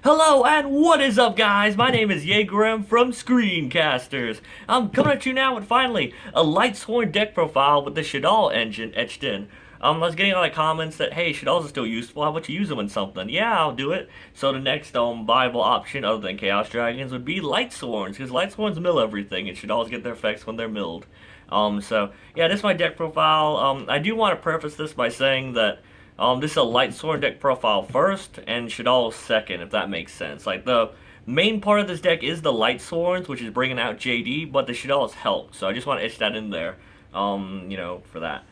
Hello and what is up, guys? My name is Yugioh from ScreenCasterz. I'm coming at you now with finally a Lightsworn deck profile with the Shaddolls engine etched in. I was getting a lot of comments that, hey, Shaddolls are still useful, how about you use them in something? Yeah, I'll do it. So the next viable option other than Chaos Dragons would be Lightsworns, because Lightsworns mill everything and Shaddolls get their effects when they're milled. So yeah, this is my deck profile. I do want to preface this by saying that this is a Lightsworn deck profile first, and Shaddolls second, if that makes sense. Like, the main part of this deck is the Lightsworns, which is bringing out JD, but the Shaddolls help, so I just want to itch that in there, for that.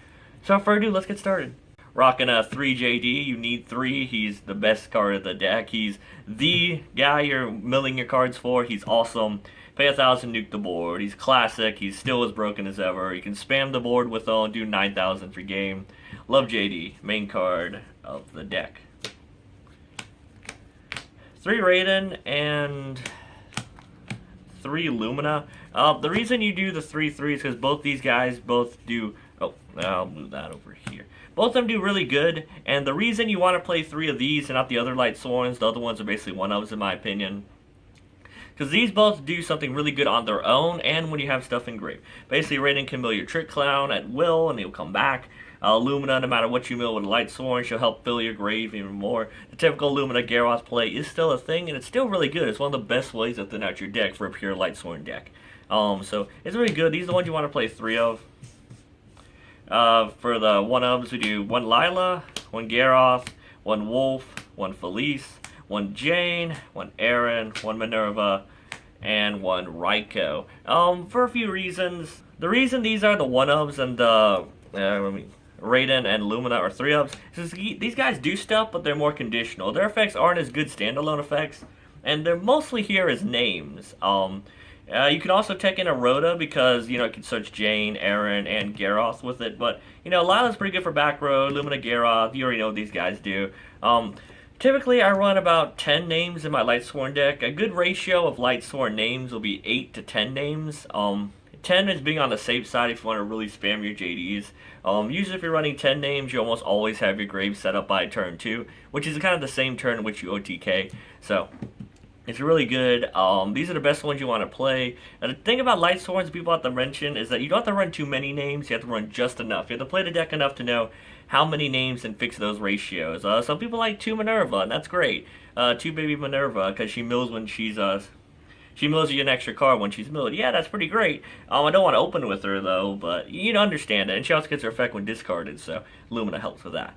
So without further ado, let's get started. Rocking a 3 JD, you need 3, he's the best card of the deck, he's the guy you're milling your cards for, he's awesome. Pay 1,000, nuke the board, he's classic, he's still as broken as ever, you can spam the board with and do 9,000 for game. Love JD, main card of the deck. 3 Raiden and 3 Lumina. The reason you do the 3/3 is because both these guys do. Oh, I'll move that over here. Both of them do really good, and the reason you want to play 3 of these and not the other Lightsworns, the other ones are basically one-ofs in my opinion, because these both do something really good on their own and when you have stuff engraved. Basically, Raiden can mill your Trick Clown at will and he'll come back. Lumina, no matter what you mill with a Lightsworn, she'll help fill your grave even more. The typical Lumina Garroth play is still a thing, and it's still really good. It's one of the best ways to thin out your deck for a pure Lightsworn deck. So it's really good. These are the ones you want to play 3 of. For the one-ofs, we do 1 Lila, 1 Garroth, 1 Wolf, 1 Felice, 1 Jane, 1 Aaron, 1 Minerva, and 1 Raiko. For a few reasons. The reason these are the one-ofs and the Raiden and Lumina are 3-ups. These guys do stuff, but they're more conditional. Their effects aren't as good standalone effects, and they're mostly here as names. You can also take in a Rhoda because, you can search Jane, Aaron, and Garroth with it, but, Lila's pretty good for back row, Lumina, Garroth, you already know what these guys do. Typically, I run about 10 names in my Lightsworn deck. A good ratio of Lightsworn names will be 8 to 10 names. 10 is being on the safe side if you want to really spam your JDs. Usually if you're running 10 names, you almost always have your grave set up by turn 2, which is kind of the same turn in which you OTK. So, it's really good. These are the best ones you want to play. And the thing about Lightsworns people have to mention is that you don't have to run too many names, you have to run just enough. You have to play the deck enough to know how many names and fix those ratios. Some people like 2 Minerva, and that's great. 2 baby Minerva, because she mills when she mills you an extra card when she's milled. Yeah, that's pretty great. I don't want to open with her, though, but you'd understand it. And she also gets her effect when discarded, so Lumina helps with that.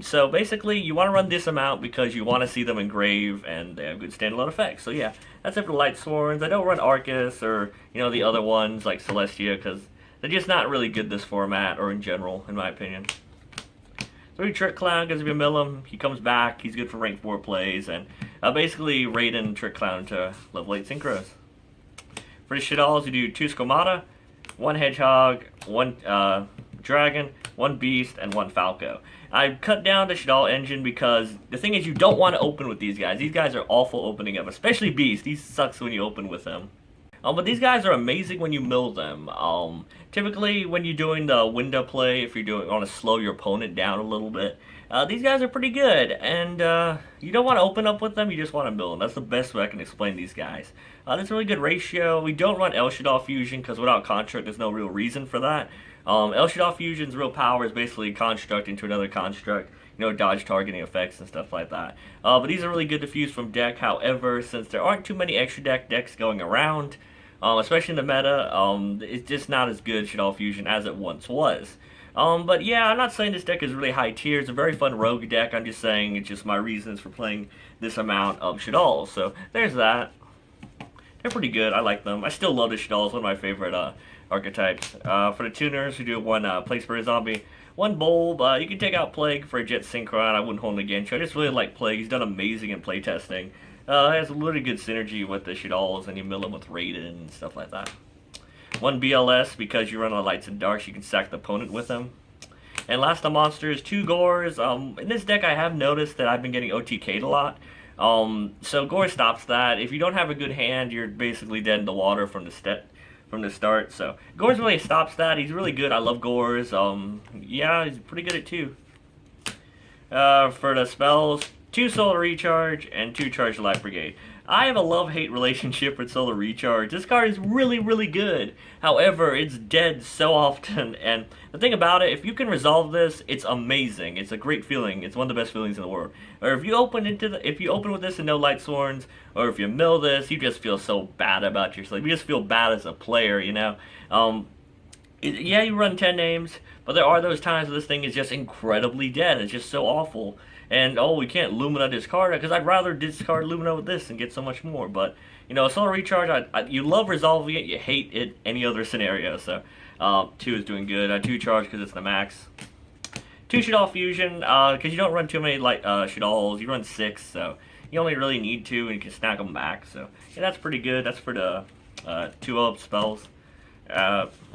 So basically, you want to run this amount because you want to see them engrave, and they have good standalone effects. So yeah, that's it for Lightsworns. I don't run Arcus or, the other ones like Celestia, because they're just not really good this format, or in general, in my opinion. 3 Trick Clown, because if you mill him, he comes back, he's good for rank 4 plays, and basically Raiden Trick Clown to level 8 synchros. For the Shaddolls, you do 2 Squamata, 1 Hedgehog, 1 Dragon, 1 Beast, and 1 Falco. I cut down the Shaddolls engine because the thing is you don't want to open with these guys. These guys are awful opening up, especially Beast. He sucks when you open with him. But these guys are amazing when you mill them. Typically, when you're doing the window play, if you want to slow your opponent down a little bit, these guys are pretty good. And you don't want to open up with them, you just want to mill them. That's the best way I can explain these guys. That's a really good ratio. We don't run El Shaddolls Fusion because without Construct, there's no real reason for that. El Shaddolls Fusion's real power is basically construct into another construct. Dodge targeting effects and stuff like that. But these are really good to fuse from deck. However, since there aren't too many extra decks going around, especially in the meta, it's just not as good Shaddolls Fusion as it once was. But yeah, I'm not saying this deck is really high tier. It's a very fun rogue deck. I'm just saying it's just my reasons for playing this amount of Shaddolls. So there's that. They're pretty good. I like them. I still love the Shaddolls. One of my favorite archetypes. For the tuners, we do 1 Plague Spirit Zombie, 1 Bulb. You can take out Plague for a Jet Synchron. I wouldn't hold it against you. I just really like Plague. He's done amazing in playtesting. It has a really good synergy with the Shaddolls, and you mill them with Raiden and stuff like that. 1 BLS, because you run on Lights and Darks, you can sack the opponent with them. And last of monsters, 2 Gores. In this deck, I have noticed that I've been getting OTK'd a lot. So Gore stops that. If you don't have a good hand, you're basically dead in the water from the start. So Gores really stops that. He's really good. I love Gores. Yeah, he's pretty good at 2. For the spells, 2 Solar Recharge, and 2 Charged Light Brigade. I have a love-hate relationship with Solar Recharge. This card is really, really good. However, it's dead so often, and the thing about it, if you can resolve this, it's amazing. It's a great feeling. It's one of the best feelings in the world. Or if you open with this and no Lightsworns, or if you mill this, you just feel so bad about yourself. You just feel bad as a player, you know. Yeah, you run 10 names, but there are those times where this thing is just incredibly dead. It's just so awful. And, oh, we can't Lumina discard it, because I'd rather discard Lumina with this and get so much more. But, you know, Solar Recharge, you love resolving it, you hate it any other scenario. So, 2 is doing good. 2 Charge because it's the max. 2 Shaddolls Fusion, because you don't run too many Shaddolls. You run 6, so you only really need 2, and you can snack them back. So, yeah, that's pretty good. That's for the 2-up spells.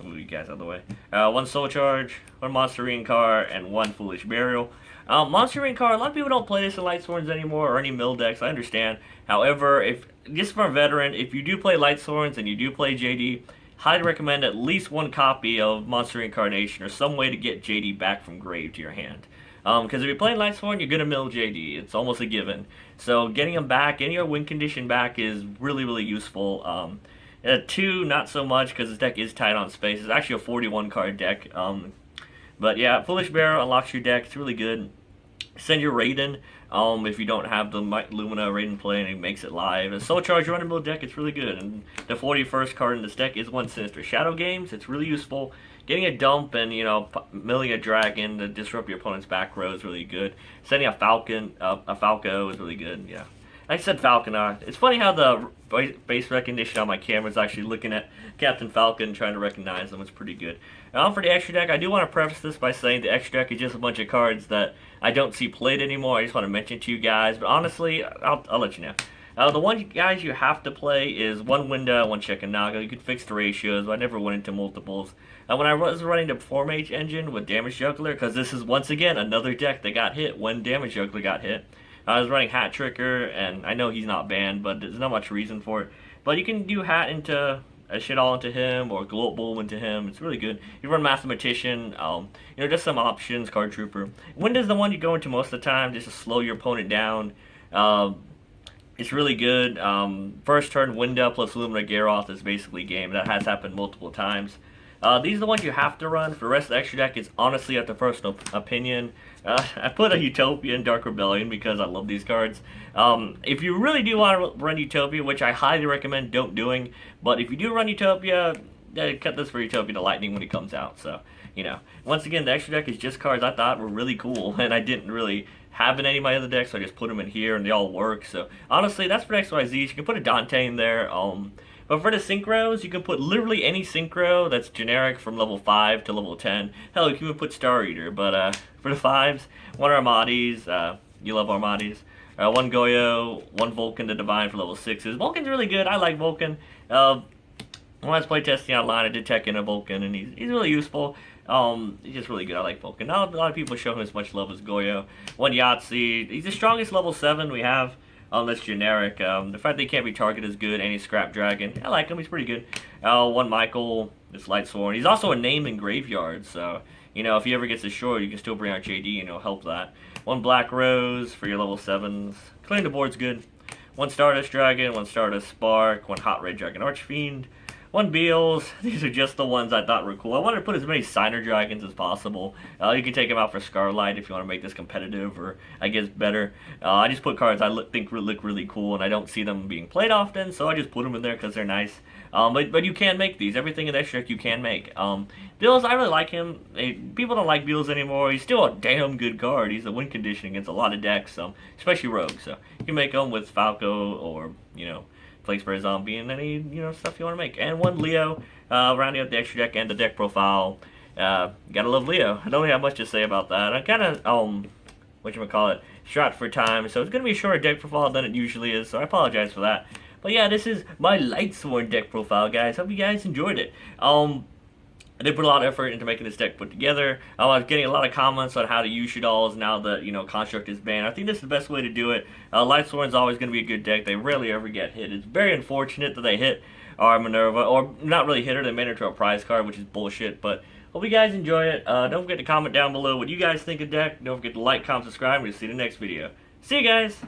Move you guys out of the way. 1 Soul Charge, 1 Monster Reincar, and 1 Foolish Burial. Monster Reincar, a lot of people don't play this in Lightsworns anymore, or any mill decks, I understand. However, if just for a veteran, if you do play Lightsworns and you do play JD, highly recommend at least 1 copy of Monster Reincarnation, or some way to get JD back from grave to your hand. Because if you're playing Lightsworn, you're going to mill JD. It's almost a given. So getting him back, getting your win condition back is really, really useful. 2, not so much, because this deck is tight on space. It's actually a 41 card deck. But yeah, Foolish Barrow unlocks your deck. It's really good. Send your Raiden, if you don't have the Lumina Raiden play and it makes it live. A Soul Charge run and mill deck, it's really good. And the 41st card in this deck is 1 Sinister Shadow Games. It's really useful. Getting a dump and, you know, milling a dragon to disrupt your opponent's back row is really good. Sending a Falco is really good, yeah. I said Falconer. It's funny how the base recognition on my camera is actually looking at Captain Falcon trying to recognize them. It's pretty good. For the extra deck, I do want to preface this by saying the extra deck is just a bunch of cards that I don't see played anymore. I just want to mention to you guys. But honestly, I'll let you know. The one guys you have to play is 1 Winda, 1 Shekanaga. You can fix the ratios, but I never went into multiples. When I was running the 4-Mage engine with Damage Juggler, because this is once again another deck that got hit when Damage Juggler got hit. I was running Hat Tricker, and I know he's not banned, but there's not much reason for it. But you can do Hat into a Shaddol into him, or Global into him. It's really good. You run Mathematician, you know, just some options, Card Trooper. Winda's the one you go into most of the time, just to slow your opponent down. It's really good. First turn Winda plus Lumina Garroth is basically game. That has happened multiple times. These are the ones you have to run. For the rest of the extra deck, it's honestly up to personal opinion. I put a Utopia and Dark Rebellion because I love these cards. If you really do want to run Utopia, which I highly recommend don't doing, but if you do run Utopia, cut this for Utopia to Lightning when it comes out. So, you know, once again, the extra deck is just cards I thought were really cool, and I didn't really have in any of my other decks, so I just put them in here, and they all work. So, honestly, that's for XYZs. You can put a Dante in there. But for the synchros, you can put literally any synchro that's generic from level 5 to level 10. Hell, you can even put Star Eater. But for the 5s, 1 Armadis. You love Armadis. 1 Goyo, 1 Vulcan the Divine for level 6s. Vulcan's really good. I like Vulcan. When I was playtesting online, I did tech in a Vulcan, and he's really useful. He's just really good. I like Vulcan. Not a lot of people show him as much love as Goyo. 1 Yahtzee. He's the strongest level 7 we have. That's generic. The fact that he can't be targeted is good. And he's Scrap Dragon. I like him. He's pretty good. 1 Michael. It's Lightsworn. He's also a name in Graveyard. So, you know, if he ever gets destroyed, you can still bring out JD and it'll help that. 1 Black Rose for your level 7s. Clearing the board's good. 1 Stardust Dragon. 1 Stardust Spark. 1 Hot Red Dragon Archfiend. 1 Beals. These are just the ones I thought were cool. I wanted to put as many Signer Dragons as possible. You can take them out for Scarlight if you want to make this competitive, or I guess better. I just put cards I think look really cool, and I don't see them being played often, so I just put them in there because they're nice. But you can make these. Everything in that deck you can make. Beals, I really like him. People don't like Beals anymore. He's still a damn good card. He's a win condition against a lot of decks, especially Rogue. So you can make them with Falco or, you know, Flakes for a Zombie, and any, you know, stuff you want to make. And 1 Leo, rounding out the extra deck and the deck profile. Gotta love Leo. I don't really have much to say about that. I kind of, whatchamacallit, strapped for time, so it's going to be a shorter deck profile than it usually is, so I apologize for that. But yeah, this is my Lightsworn deck profile, guys. Hope you guys enjoyed it. I did put a lot of effort into making this deck put together. I was getting a lot of comments on how to use Shaddolls now that, you know, Construct is banned. I think this is the best way to do it. Lightsworn's always going to be a good deck. They rarely ever get hit. It's very unfortunate that they hit our Minerva, or not really hit her. They made her to a prize card, which is bullshit. But hope you guys enjoy it. Don't forget to comment down below what you guys think of the deck. Don't forget to like, comment, subscribe, and we'll see you in the next video. See you guys!